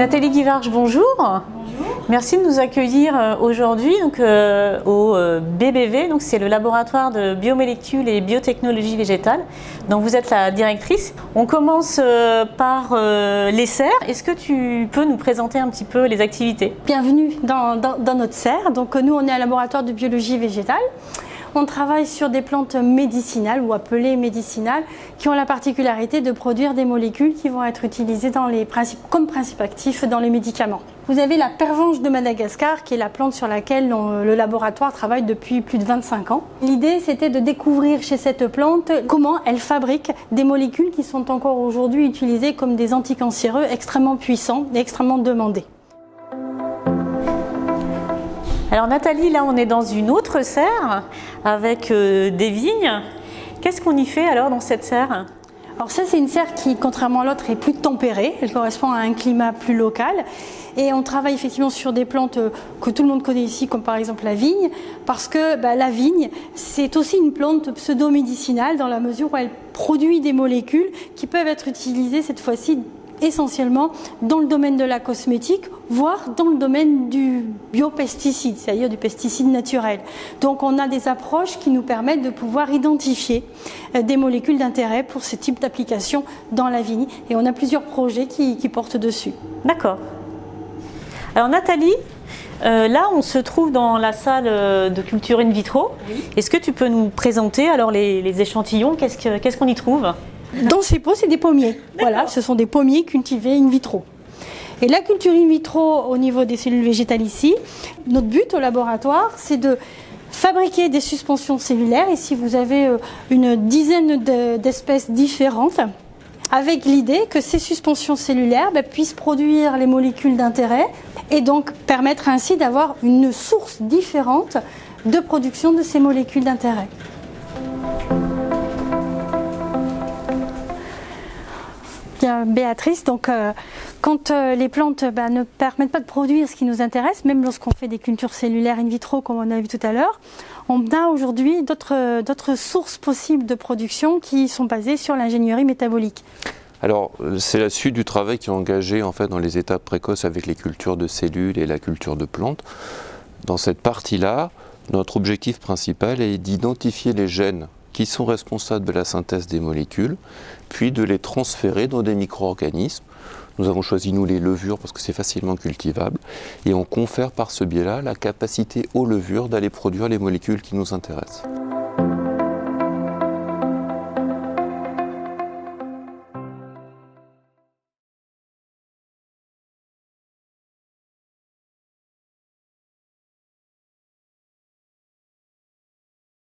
Nathalie Guivarch, bonjour. Bonjour. Merci de nous accueillir aujourd'hui au BBV, donc c'est le laboratoire de biomolécules et biotechnologie végétale. Donc vous êtes la directrice. On commence par les serres. Est-ce que tu peux nous présenter un petit peu les activités? Bienvenue dans notre serre. Donc nous, on est un laboratoire de biologie végétale. On travaille sur des plantes médicinales ou appelées médicinales qui ont la particularité de produire des molécules qui vont être utilisées comme principe actif dans les médicaments. Vous avez la pervenche de Madagascar qui est la plante sur laquelle le laboratoire travaille depuis plus de 25 ans. L'idée, c'était de découvrir chez cette plante comment elle fabrique des molécules qui sont encore aujourd'hui utilisées comme des anticancéreux extrêmement puissants et extrêmement demandés. Alors Nathalie, là on est dans une autre serre avec des vignes. Qu'est-ce qu'on y fait alors dans cette serre? Alors ça, c'est une serre qui, contrairement à l'autre, est plus tempérée. Elle correspond à un climat plus local. Et on travaille effectivement sur des plantes que tout le monde connaît ici, comme par exemple la vigne, parce que la vigne, c'est aussi une plante pseudo-médicinale dans la mesure où elle produit des molécules qui peuvent être utilisées cette fois-ci essentiellement dans le domaine de la cosmétique, voire dans le domaine du biopesticide, c'est-à-dire du pesticide naturel. Donc on a des approches qui nous permettent de pouvoir identifier des molécules d'intérêt pour ce type d'application dans la vigne. Et on a plusieurs projets qui portent dessus. D'accord. Alors Nathalie, là on se trouve dans la salle de culture in vitro. Oui. Est-ce que tu peux nous présenter alors les échantillons? Qu'est-ce qu'on y trouve? Dans ces pots, c'est des pommiers. Voilà, ce sont des pommiers cultivés in vitro. Et la culture in vitro au niveau des cellules végétales ici, notre but au laboratoire, c'est de fabriquer des suspensions cellulaires. Ici, vous avez une dizaine d'espèces différentes, avec l'idée que ces suspensions cellulaires puissent produire les molécules d'intérêt et donc permettre ainsi d'avoir une source différente de production de ces molécules d'intérêt. Béatrice, donc quand les plantes ne permettent pas de produire ce qui nous intéresse, même lorsqu'on fait des cultures cellulaires in vitro comme on a vu tout à l'heure, on a aujourd'hui d'autres sources possibles de production qui sont basées sur l'ingénierie métabolique. Alors c'est la suite du travail qui est engagé en fait dans les étapes précoces avec les cultures de cellules et la culture de plantes. Dans cette partie-là, notre objectif principal est d'identifier les gènes qui sont responsables de la synthèse des molécules, puis de les transférer dans des micro-organismes. Nous avons choisi, nous, les levures parce que c'est facilement cultivable, et on confère par ce biais-là la capacité aux levures d'aller produire les molécules qui nous intéressent.